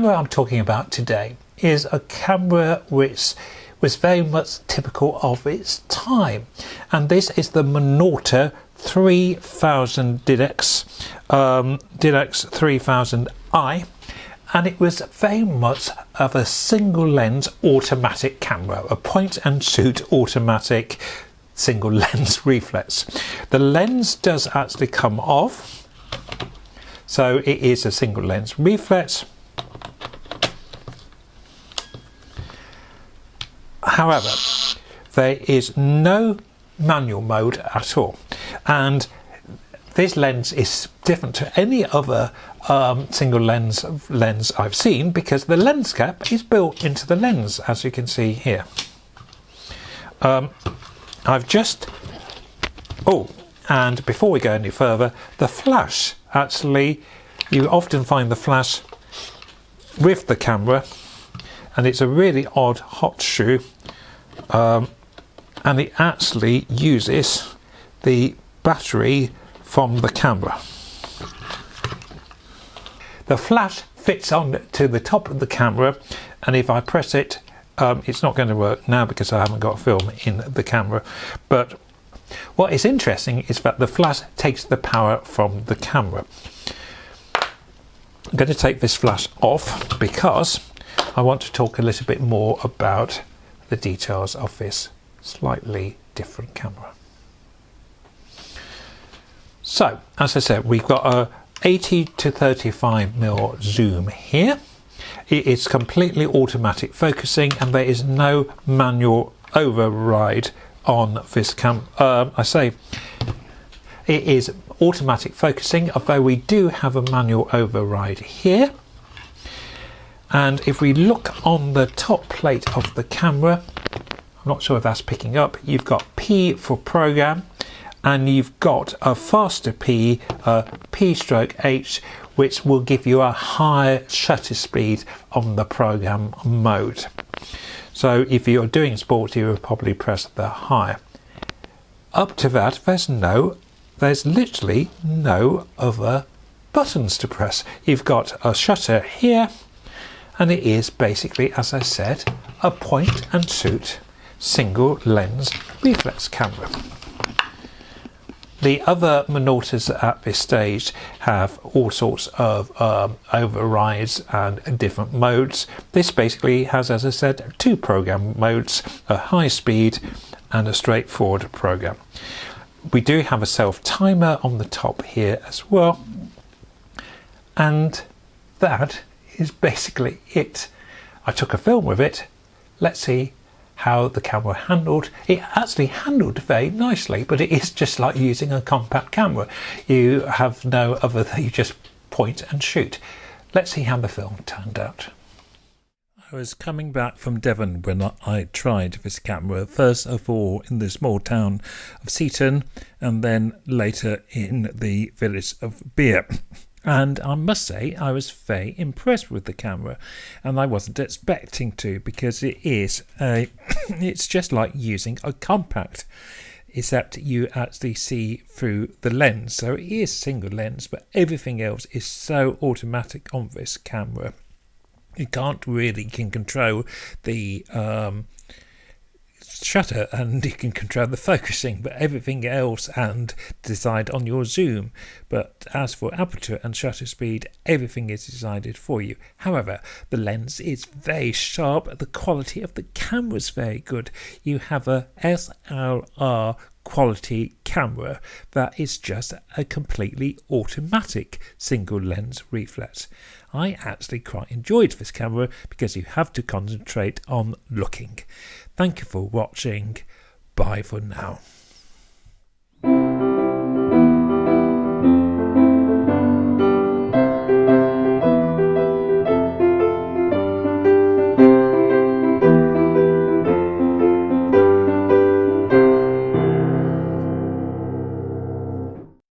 camera I'm talking about today is a camera which was very much typical of its time, and this is the Minolta 3000 Dynax, Dynax 3000i, and it was very much of a single lens automatic camera, a point and shoot automatic single lens reflex. The lens does actually come off, so it is a single lens reflex. However, there is no manual mode at all, and this lens is different to any other single lens I've seen, because the lens cap is built into the lens, as you can see here. And before we go any further, the flash, actually, you often find the flash with the camera, and it's a really odd hot shoe, and it actually uses the battery from the camera. The flash fits on to the top of the camera, and if I press it, it's not going to work now because I haven't got film in the camera, but what is interesting is that the flash takes the power from the camera. I'm going to take this flash off because I want to talk a little bit more about the details of this slightly different camera. So, as I said, we've got a 80 to 35mm zoom here. It is completely automatic focusing, and there is no manual override on this camera. I say it is automatic focusing, although we do have a manual override here. And if we look on the top plate of the camera, I'm not sure if that's picking up, you've got P for program, and you've got a faster P, P/H, which will give you a higher shutter speed on the program mode. So if you're doing sport, you will probably press the higher. Up to that, there's literally no other buttons to press. You've got a shutter here, and it is basically, as I said, a point and shoot single lens reflex camera. The other Minoltas at this stage have all sorts of overrides and different modes. This basically has, as I said, two program modes, a high speed and a straightforward program. We do have a self timer on the top here as well, and that is basically it. I took a film with it. Let's see how the camera handled. It actually handled very nicely, but it is just like using a compact camera. You have no other than you just point and shoot. Let's see how the film turned out. I was coming back from Devon when I tried this camera, first of all in the small town of Seaton, and then later in the village of Beer. And I must say I was very impressed with the camera, and I wasn't expecting to, because it's just like using a compact, except you actually see through the lens. So it is single lens, but everything else is so automatic on this camera. You can control the shutter, and you can control the focusing, but everything else, and decide on your zoom. But as for aperture and shutter speed, everything is decided for you. However, the lens is very sharp, the quality of the camera is very good. You have a SLR quality camera that is just a completely automatic single lens reflex. I actually quite enjoyed this camera because you have to concentrate on looking. Thank you for watching. Bye for now.